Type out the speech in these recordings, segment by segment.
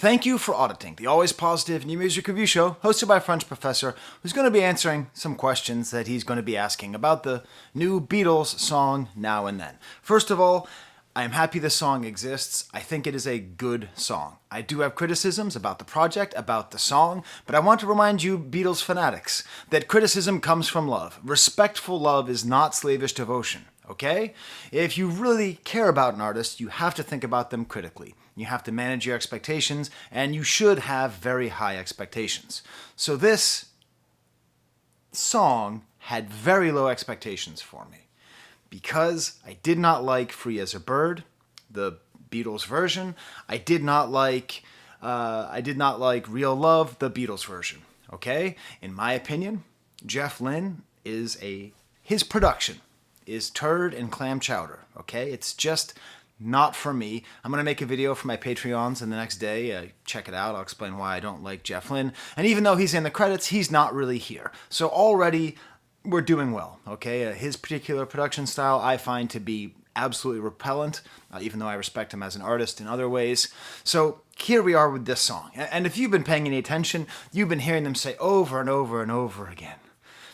Thank you for auditing the always positive new music review show hosted by a French professor who's going to be answering some questions that he's going to be asking about the new Beatles song Now and Then. First of all, I am happy this song exists. I think it is a good song. I do have criticisms about the project, about the song, but I want to remind you Beatles fanatics that criticism comes from love. Respectful love is not slavish devotion, okay? If you really care about an artist, you have to think about them critically. You have to manage your expectations, and you should have very high expectations. So this song had very low expectations for me, because I did not like Free as a Bird, the Beatles version. I did not like Real Love, the Beatles version. Okay? In my opinion, Jeff Lynne his production is turd and clam chowder. Okay? It's just not for me. I'm going to make a video for my Patreons in the next day. Check it out. I'll explain why I don't like Jeff Lynne. And even though he's in the credits, he's not really here. So already we're doing well, okay? His particular production style I find to be absolutely repellent, even though I respect him as an artist in other ways. So here we are with this song. And if you've been paying any attention, you've been hearing them say over and over and over again,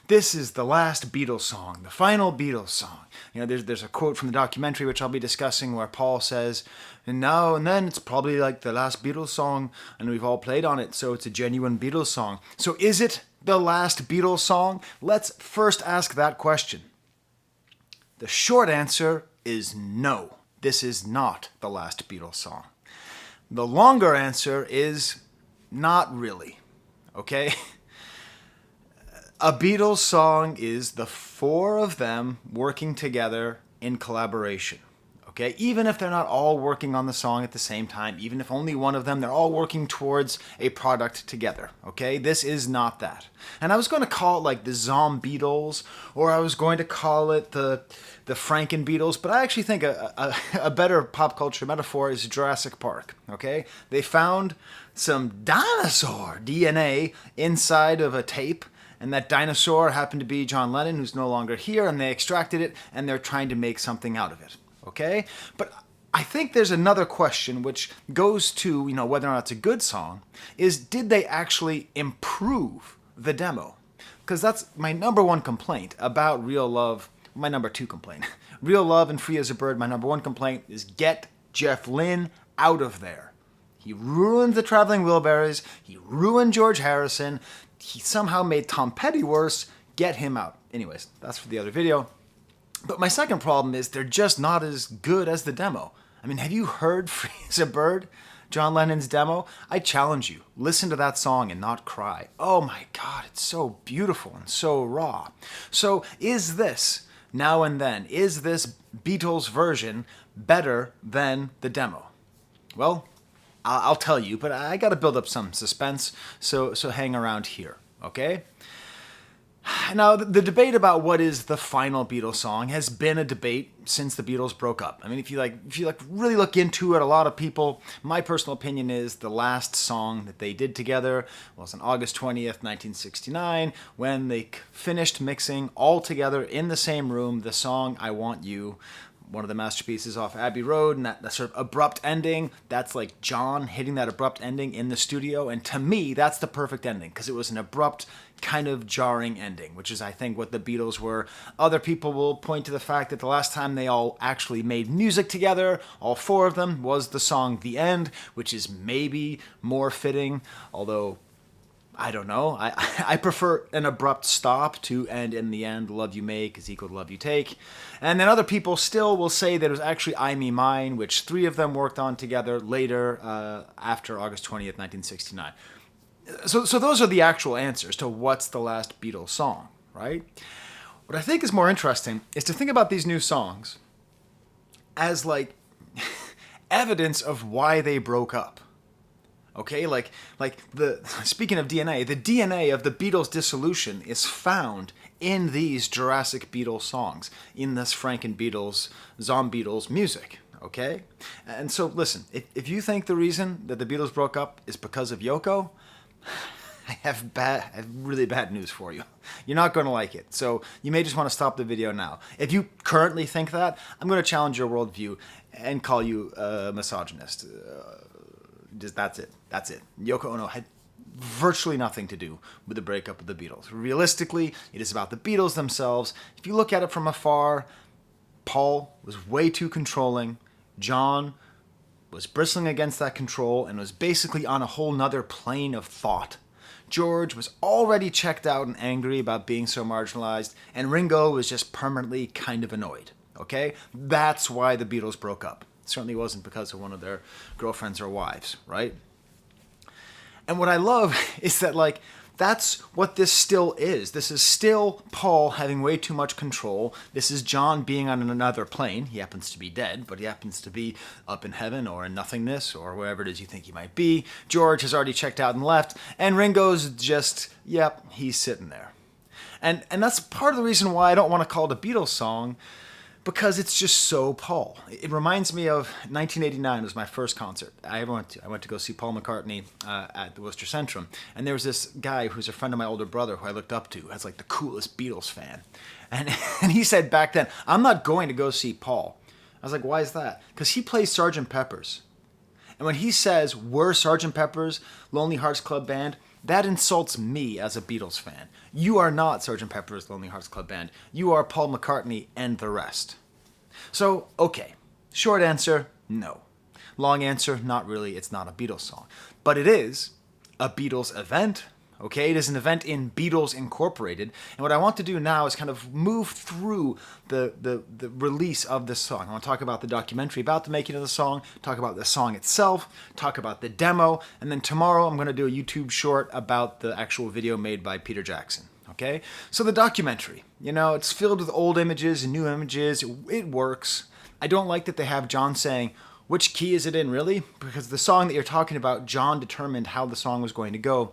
this is the last Beatles song, the final Beatles song. You know, there's a quote from the documentary, which I'll be discussing, where Paul says, and now and then it's probably like the last Beatles song, and we've all played on it, so it's a genuine Beatles song. So is it the last Beatles song? Let's first ask that question. The short answer is no. This is not the last Beatles song. The longer answer is not really, okay? A Beatles song is the four of them working together in collaboration, okay? Even if they're not all working on the song at the same time, even if only one of them, they're all working towards a product together, okay? This is not that. And I was going to call it like the Beatles, or I was going to call it the Franken Beatles, but I actually think a better pop culture metaphor is Jurassic Park, okay? They found some dinosaur DNA inside of a tape, and that dinosaur happened to be John Lennon, who's no longer here, and they extracted it, and they're trying to make something out of it, okay? But I think there's another question which goes to, whether or not it's a good song, is did they actually improve the demo? Because that's my number one complaint about Real Love, my number two complaint. Real Love and Free as a Bird, my number one complaint is get Jeff Lynne out of there. He ruined the Traveling Wilburys, he ruined George Harrison, he somehow made Tom Petty worse. Get him out. Anyways, that's for the other video. But my second problem is they're just not as good as the demo. I mean, have you heard Free as a Bird, John Lennon's demo? I challenge you, listen to that song and not cry. Oh my God, it's so beautiful and so raw. So is this, Now and Then, is this Beatles version better than the demo? Well, I'll tell you, but I got to build up some suspense, so hang around here, okay? Now, the debate about what is the final Beatles song has been a debate since the Beatles broke up. I mean, if you really look into it, a lot of people, my personal opinion is the last song that they did together was on August 20th, 1969, when they finished mixing all together in the same room the song I Want You, one of the masterpieces off Abbey Road, and that sort of abrupt ending, that's like John hitting that abrupt ending in the studio, and to me, that's the perfect ending, because it was an abrupt, kind of jarring ending, which is, I think, what the Beatles were. Other people will point to the fact that the last time they all actually made music together, all four of them, was the song The End, which is maybe more fitting, although I don't know. I prefer an abrupt stop to end in the end. Love you make is equal to love you take. And then other people still will say that it was actually I Me Mine, which three of them worked on together later after August 20th, 1969. So those are the actual answers to what's the last Beatles song, right? What I think is more interesting is to think about these new songs as like evidence of why they broke up. Okay, speaking of DNA, the DNA of the Beatles' dissolution is found in these Jurassic Beatles songs, in this Franken Beatles, Beatles music, okay? And so, listen, if you think the reason that the Beatles broke up is because of Yoko, I have really bad news for you. You're not going to like it, so you may just want to stop the video now. If you currently think that, I'm going to challenge your worldview and call you a misogynist. Just that's it. That's it. Yoko Ono had virtually nothing to do with the breakup of the Beatles. Realistically, it is about the Beatles themselves. If you look at it from afar, Paul was way too controlling. John was bristling against that control and was basically on a whole nother plane of thought. George was already checked out and angry about being so marginalized, and Ringo was just permanently kind of annoyed. Okay? That's why the Beatles broke up. It certainly wasn't because of one of their girlfriends or wives, right? And what I love is that, like, that's what this still is. This is still Paul having way too much control. This is John being on another plane. He happens to be dead, but he happens to be up in heaven or in nothingness or wherever it is you think he might be. George has already checked out and left, and Ringo's just, yep, he's sitting there. And that's part of the reason why I don't want to call it a Beatles song, because it's just so Paul. It reminds me of 1989 was my first concert I ever went to. I went to go see Paul McCartney at the Worcester Centrum. And there was this guy who's a friend of my older brother who I looked up to as like the coolest Beatles fan. And he said back then, I'm not going to go see Paul. I was like, why is that? Because he plays Sgt. Pepper's. And when he says, we're Sgt. Pepper's Lonely Hearts Club Band, that insults me as a Beatles fan. You are not Sgt. Pepper's Lonely Hearts Club Band. You are Paul McCartney and the rest. So, okay. Short answer, no. Long answer, not really. It's not a Beatles song. But it is a Beatles event. Okay, it is an event in Beatles Incorporated. And what I want to do now is kind of move through the release of this song. I want to talk about the documentary about the making of the song, talk about the song itself, talk about the demo, and then tomorrow I'm going to do a YouTube short about the actual video made by Peter Jackson. Okay, so the documentary, it's filled with old images and new images. It works. I don't like that they have John saying, which key is it in, really? Because the song that you're talking about, John determined how the song was going to go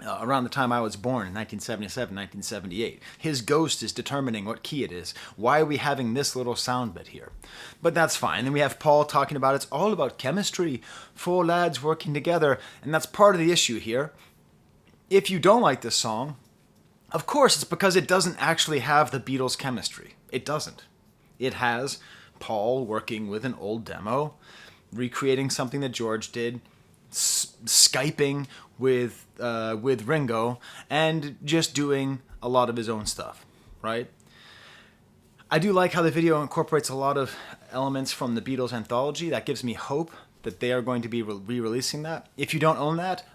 around the time I was born in 1977, 1978. His ghost is determining what key it is. Why are we having this little sound bit here? But that's fine. Then we have Paul talking about it's all about chemistry, four lads working together, and that's part of the issue here. If you don't like this song, of course it's because it doesn't actually have the Beatles chemistry. It doesn't. It has Paul working with an old demo, recreating something that George did, Skyping with Ringo, and just doing a lot of his own stuff, right? I do like how the video incorporates a lot of elements from the Beatles anthology. That gives me hope that they are going to be re-releasing that. If you don't own that,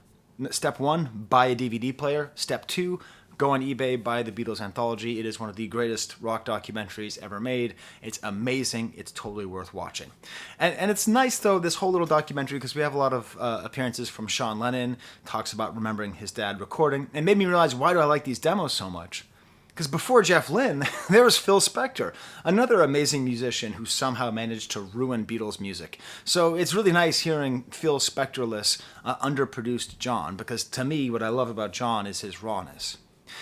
step 1, buy a DVD player. Step 2, go on eBay, buy the Beatles anthology. It is one of the greatest rock documentaries ever made. It's amazing. It's totally worth watching. And it's nice, though, this whole little documentary, because we have a lot of appearances from Sean Lennon, talks about remembering his dad recording. It made me realize, why do I like these demos so much? Because before Jeff Lynne, there was Phil Spector, another amazing musician who somehow managed to ruin Beatles music. So it's really nice hearing Phil Spectorless, underproduced John, because to me, what I love about John is his rawness.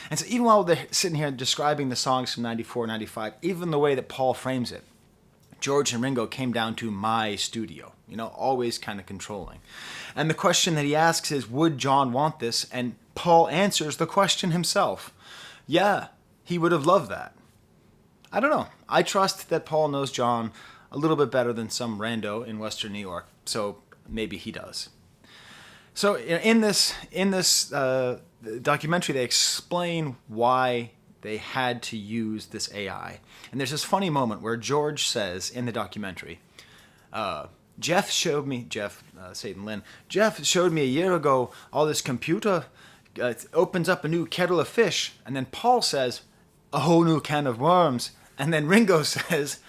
And so even while they're sitting here describing the songs from 94, 95, even the way that Paul frames it, George and Ringo came down to my studio, always kind of controlling. And the question that he asks is, would John want this? And Paul answers the question himself. Yeah, he would have loved that. I don't know. I trust that Paul knows John a little bit better than some rando in Western New York, so maybe he does. So in this documentary, they explain why they had to use this AI. And there's this funny moment where George says in the documentary, Jeff showed me a year ago all this computer opens up a new kettle of fish. And then Paul says, a whole new can of worms. And then Ringo says,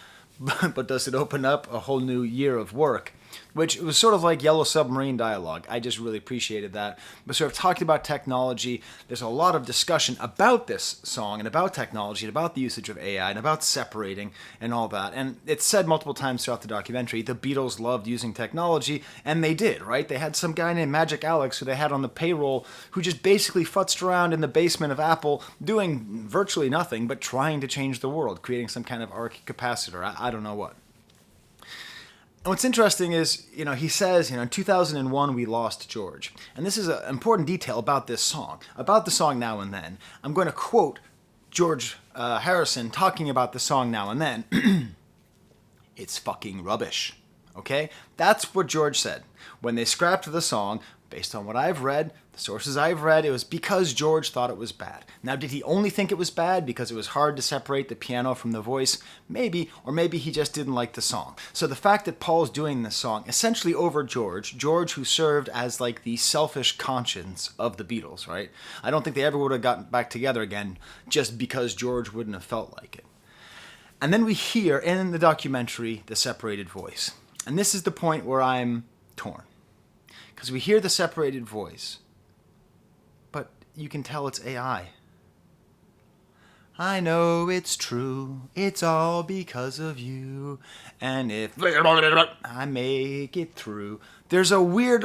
but does it open up a whole new year of work? Which was sort of like Yellow Submarine dialogue. I just really appreciated that. But sort of talking about technology, there's a lot of discussion about this song and about technology and about the usage of AI and about separating and all that. And it's said multiple times throughout the documentary, the Beatles loved using technology, and they did, right? They had some guy named Magic Alex who they had on the payroll who just basically futzed around in the basement of Apple doing virtually nothing but trying to change the world, creating some kind of arc capacitor. I don't know what. And what's interesting is, he says, in 2001 we lost George. And this is an important detail about this song, about the song Now and Then. I'm going to quote George Harrison talking about the song Now and Then. It's fucking rubbish. Okay? That's what George said. When they scrapped the song, based on what I've read, the sources I've read, it was because George thought it was bad. Now, did he only think it was bad because it was hard to separate the piano from the voice? Maybe, or maybe he just didn't like the song. So the fact that Paul's doing this song, essentially over George who served as like the selfish conscience of the Beatles, right? I don't think they ever would have gotten back together again just because George wouldn't have felt like it. And then we hear in the documentary the separated voice. And this is the point where I'm torn. Because we hear the separated voice, but you can tell it's AI. I know it's true, it's all because of you, and if I make it through. There's a weird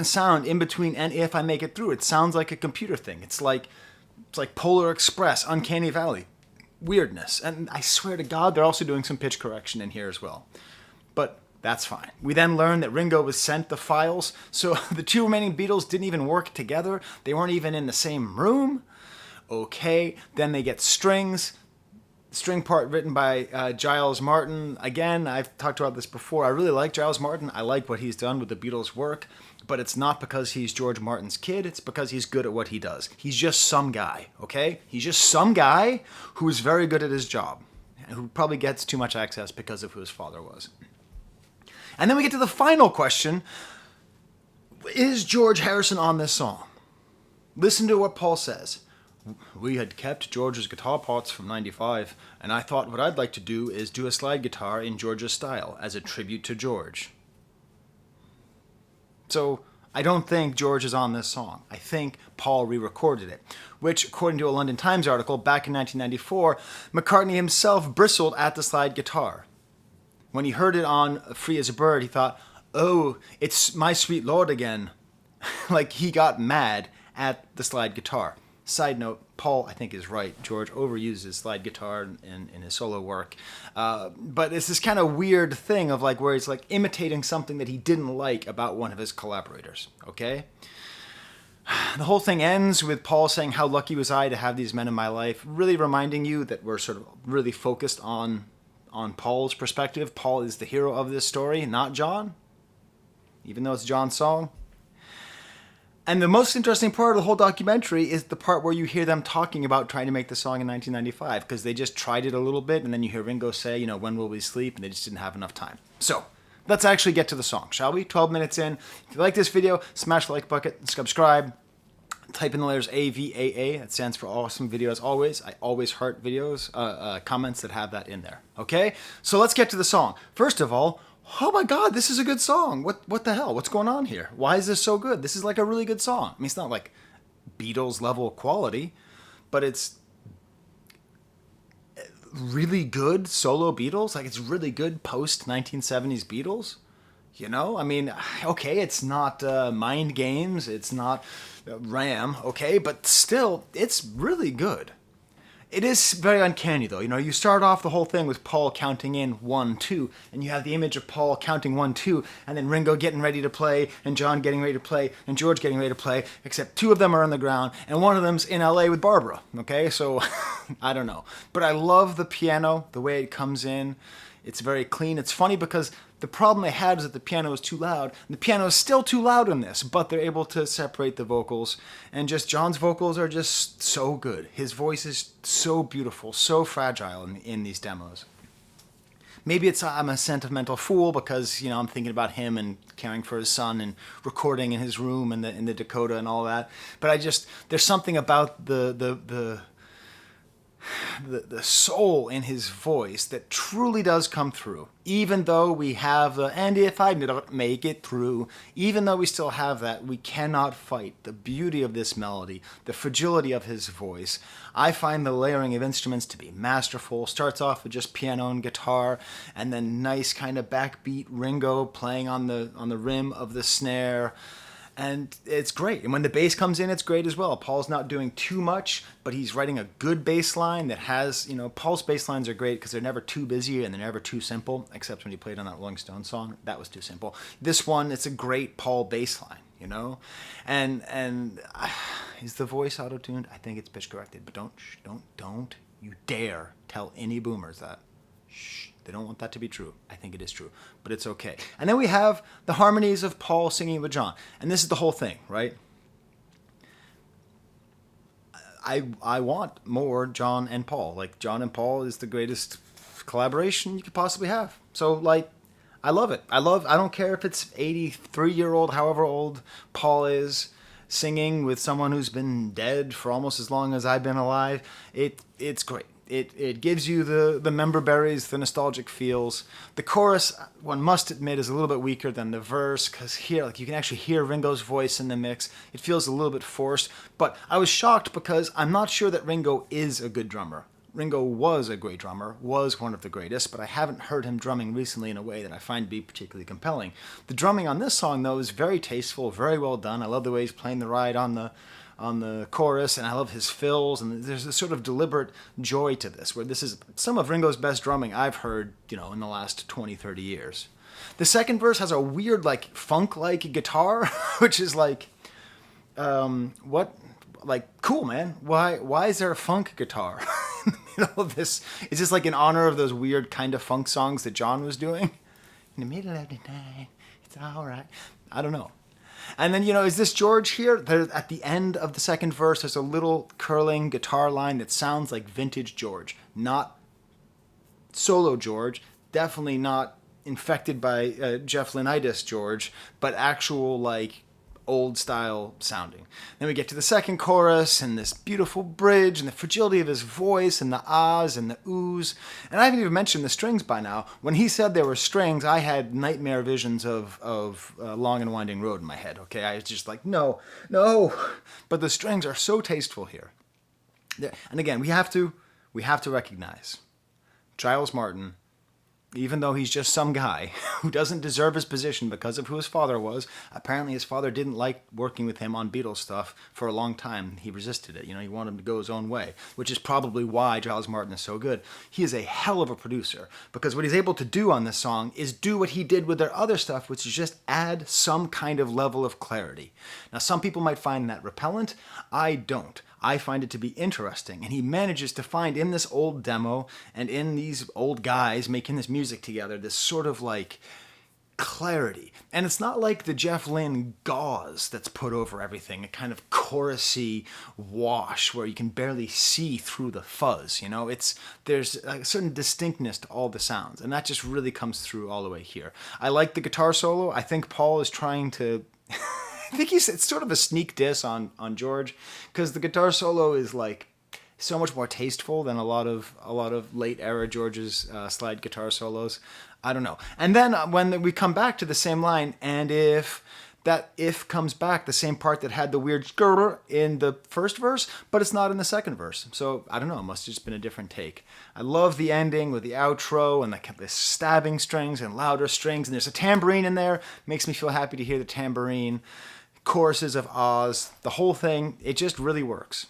sound in between and if I make it through. It sounds like a computer thing. It's like Polar Express, Uncanny Valley. Weirdness. And I swear to God, they're also doing some pitch correction in here as well. But that's fine. We then learn that Ringo was sent the files, so the two remaining Beatles didn't even work together. They weren't even in the same room. Okay, then they get strings. String part written by Giles Martin. Again, I've talked about this before. I really like Giles Martin. I like what he's done with the Beatles' work, but it's not because he's George Martin's kid. It's because he's good at what he does. He's just some guy, okay? He's just some guy who's very good at his job and who probably gets too much access because of who his father was. And then we get to the final question. Is George Harrison on this song? Listen to what Paul says. We had kept George's guitar parts from 95, and I thought what I'd like to do is do a slide guitar in George's style as a tribute to George. So I don't think George is on this song. I think Paul re-recorded it, which, according to a London Times article back in 1994, McCartney himself bristled at the slide guitar. When he heard it on Free as a Bird, he thought, oh, it's My Sweet Lord again. Like he got mad at the slide guitar. Side note, Paul, I think, is right. George overuses slide guitar in his solo work. But it's this kind of weird thing of like where he's like imitating something that he didn't like about one of his collaborators, okay? The whole thing ends with Paul saying, how lucky was I to have these men in my life, really reminding you that we're sort of really focused on Paul's perspective. Paul is the hero of this story, not John, even though it's John's song. And the most interesting part of the whole documentary is the part where you hear them talking about trying to make the song in 1995, because they just tried it a little bit, and then you hear Ringo say, when will we sleep? And they just didn't have enough time. So let's actually get to the song, shall we? 12 minutes in. If you like this video, smash the like button, subscribe. Type in the letters AVAA. That stands for awesome videos always. I always heart videos, comments that have that in there. Okay? So let's get to the song. First of all, oh my God, this is a good song. What the hell? What's going on here? Why is this so good? This is like a really good song. I mean, it's not like Beatles level quality, but it's really good solo Beatles. Like it's really good post 1970s Beatles. I mean, okay, it's not Mind Games, it's not Ram, okay, but still, it's really good. It is very uncanny, though. You start off the whole thing with Paul counting in 1, 2, and you have the image of Paul counting 1, 2, and then Ringo getting ready to play, and John getting ready to play, and George getting ready to play, except 2 of them are on the ground, and one of them's in LA with Barbara, okay? So, I don't know. But I love the piano, the way it comes in. It's very clean. It's funny because the problem they had is that the piano is too loud. And the piano is still too loud in this, but they're able to separate the vocals. And just John's vocals are just so good. His voice is so beautiful, so fragile in these demos. Maybe I'm a sentimental fool because, I'm thinking about him and caring for his son and recording in his room in the Dakota and all that. But there's something about the soul in his voice that truly does come through. Even though we have and if I don't make it through, even though we still have that, we cannot fight the beauty of this melody, the fragility of his voice. I find the layering of instruments to be masterful. Starts off with just piano and guitar, and then nice kind of backbeat Ringo playing on the rim of the snare. And it's great. And when the bass comes in, it's great as well. Paul's not doing too much, but he's writing a good bass line that has, Paul's bass lines are great because they're never too busy and they're never too simple, except when he played on that Rolling Stones song. That was too simple. This one, it's a great Paul bass line, And is the voice auto-tuned? I think it's pitch corrected, but don't you dare tell any boomers that. Shh. They don't want that to be true. I think it is true, but it's okay. And then we have the harmonies of Paul singing with John. And this is the whole thing, right? I want more John and Paul. Like, John and Paul is the greatest collaboration you could possibly have. So, like, I love it. I don't care if it's 83-year-old, however old Paul is, singing with someone who's been dead for almost as long as I've been alive. It's great. It gives you the member berries, the nostalgic feels. The chorus, one must admit, is a little bit weaker than the verse, because here, like, you can actually hear Ringo's voice in the mix. It feels a little bit forced, but I was shocked because I'm not sure that Ringo is a good drummer. Ringo was a great drummer, was one of the greatest, but I haven't heard him drumming recently in a way that I find to be particularly compelling. The drumming on this song, though, is very tasteful, very well done. I love the way he's playing the ride on the chorus, and I love his fills, and there's a sort of deliberate joy to this, where this is some of Ringo's best drumming I've heard, in the last 20, 30 years. The second verse has a weird, like, funk-like guitar, which is like, cool, man. Why is there a funk guitar in the middle of this? Is this like in honor of those weird kind of funk songs that John was doing? In the middle of the night, it's all right. I don't know. And then, is this George here? At the end of the second verse, there's a little curling guitar line that sounds like vintage George. Not solo George. Definitely not infected by Jeff Lynnitis George, but actual, like, old style sounding. Then we get to the second chorus and this beautiful bridge and the fragility of his voice and the ahs and the oohs. And I haven't even mentioned the strings by now. When he said there were strings, I had nightmare visions of Long and Winding Road in my head. Okay, I was just like, no. But the strings are so tasteful here. And again, we have to recognize Giles Martin, even though he's just some guy who doesn't deserve his position because of who his father was. Apparently his father didn't like working with him on Beatles stuff for a long time. He resisted it. He wanted him to go his own way, which is probably why Giles Martin is so good. He is a hell of a producer, because what he's able to do on this song is do what he did with their other stuff, which is just add some kind of level of clarity. Now, some people might find that repellent. I don't. I find it to be interesting, and he manages to find in this old demo and in these old guys making this music together this sort of like clarity. And it's not like the Jeff Lynne gauze that's put over everything, a kind of chorusy wash where you can barely see through the fuzz. There's a certain distinctness to all the sounds, and that just really comes through all the way here. I like the guitar solo. I think Paul is trying to I think it's sort of a sneak diss on George, because the guitar solo is like so much more tasteful than a lot of late era George's slide guitar solos. I don't know. And then when we come back to the same line, and if comes back, the same part that had the weird skrrr in the first verse, but it's not in the second verse. So I don't know. It must have just been a different take. I love the ending with the outro and the stabbing strings and louder strings, and there's a tambourine in there. Makes me feel happy to hear the tambourine. Choruses of ahs, the whole thing, it just really works.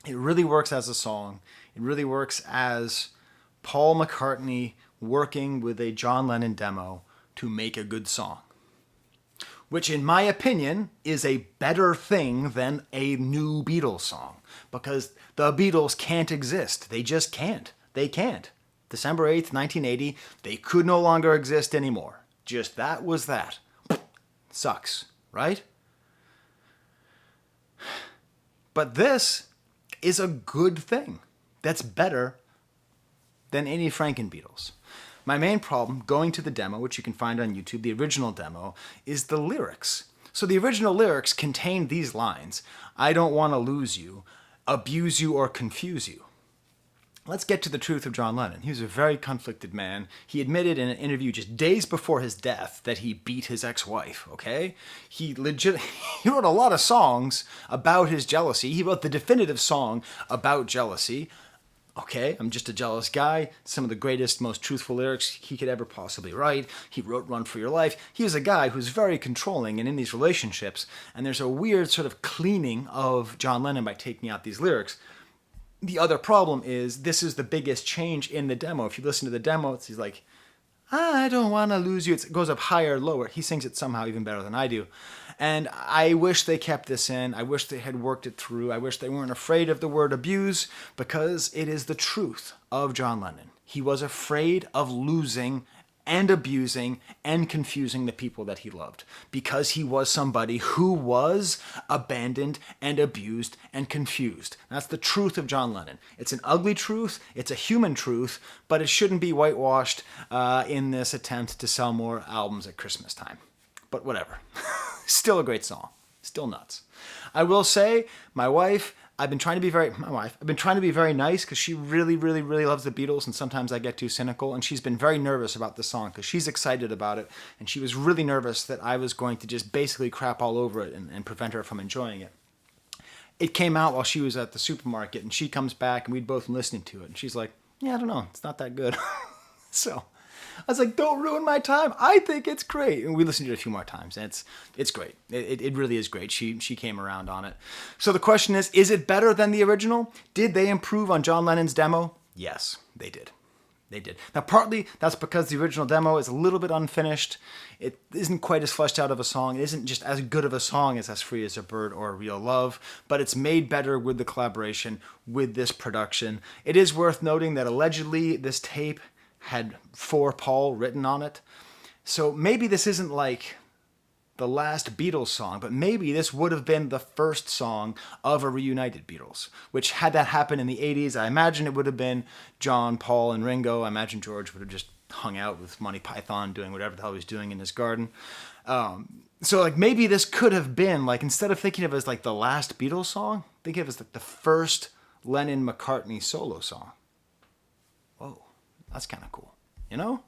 It really works as a song. It really works as Paul McCartney working with a John Lennon demo to make a good song. Which, in my opinion, is a better thing than a new Beatles song. Because the Beatles can't exist. They just can't. They can't. December 8th, 1980, they could no longer exist anymore. Just that was that. Sucks, right? But this is a good thing. That's better than any Franken Beatles. My main problem, going to the demo, which you can find on YouTube, the original demo, is the lyrics. So the original lyrics contain these lines: I don't want to lose you, abuse you, or confuse you. Let's get to the truth of John Lennon. He was a very conflicted man. He admitted in an interview just days before his death that he beat his ex-wife, okay? He wrote a lot of songs about his jealousy. He wrote the definitive song about jealousy. Okay, I'm just a jealous guy. Some of the greatest, most truthful lyrics he could ever possibly write. He wrote Run for Your Life. He was a guy who's very controlling and in these relationships, and there's a weird sort of cleaning of John Lennon by taking out these lyrics. The other problem is this is the biggest change in the demo. If you listen to the demo, he's like, I don't want to lose you. It goes up higher, lower. He sings it somehow even better than I do. And I wish they kept this in. I wish they had worked it through. I wish they weren't afraid of the word abuse, because it is the truth of John Lennon. He was afraid of losing and abusing and confusing the people that he loved, because he was somebody who was abandoned and abused and confused. That's the truth of John Lennon. It's an ugly truth, it's a human truth, but it shouldn't be whitewashed in this attempt to sell more albums at Christmas time. But whatever. Still a great song. Still nuts. I will say, my wife, I've been trying to be very nice, because she really, really, really loves the Beatles, and sometimes I get too cynical, and she's been very nervous about the song because she's excited about it, and she was really nervous that I was going to just basically crap all over it and prevent her from enjoying it. It came out while she was at the supermarket, and she comes back, and we'd both been listening to it, and she's like, yeah, I don't know, it's not that good. So I was like, don't ruin my time. I think it's great. And we listened to it a few more times, and it's great. It really is great. She came around on it. So the question is it better than the original? Did they improve on John Lennon's demo? Yes, they did. They did. Now, partly that's because the original demo is a little bit unfinished. It isn't quite as fleshed out of a song. It isn't just as good of a song as Free as a Bird or Real Love, but it's made better with the collaboration, with this production. It is worth noting that allegedly this tape had "For Paul" written on it. So maybe this isn't like the last Beatles song, but maybe this would have been the first song of a reunited Beatles, which, had that happened in the 80s, I imagine it would have been John, Paul, and Ringo. I imagine George would have just hung out with Monty Python doing whatever the hell he was doing in his garden. So like maybe this could have been, like, instead of thinking of it as like the last Beatles song, think of it as like the first Lennon-McCartney solo song. Whoa. That's kind of cool, you know?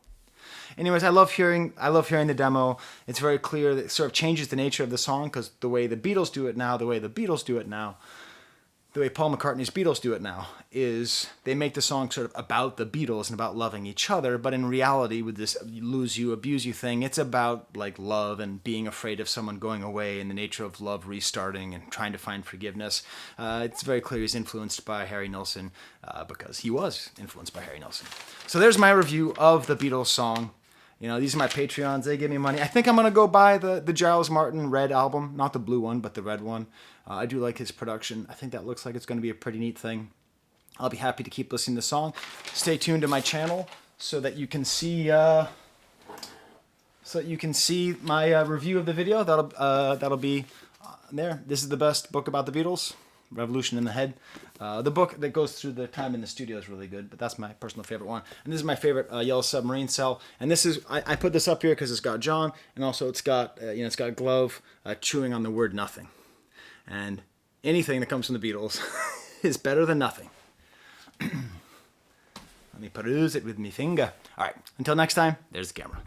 Anyways, I love hearing the demo. It's very clear that it sort of changes the nature of the song, because the way the Beatles do it now, the way Paul McCartney's Beatles do it now, is they make the song sort of about the Beatles and about loving each other, but in reality, with this lose you, abuse you thing, it's about like love and being afraid of someone going away and the nature of love restarting and trying to find forgiveness. It's very clear he's influenced by Harry Nilsson, because he was influenced by Harry Nilsson. So there's my review of the Beatles song. You know, these are my Patreons. They give me money. I think I'm going to go buy the Giles Martin red album. Not the blue one, but the red one. I do like his production. I think that looks like it's going to be a pretty neat thing. I'll be happy to keep listening to the song. Stay tuned to my channel so that you can see my review of the video. That'll be there. This is the best book about the Beatles. Revolution in the Head. The book that goes through the time in the studio is really good, but that's my personal favorite one. And this is my favorite Yellow Submarine cell. And this is, I put this up here because it's got John, and also it's got it's got Glove chewing on the word nothing. And anything that comes from the Beatles is better than nothing. Let me peruse it with my finger. All right, until next time, there's the camera.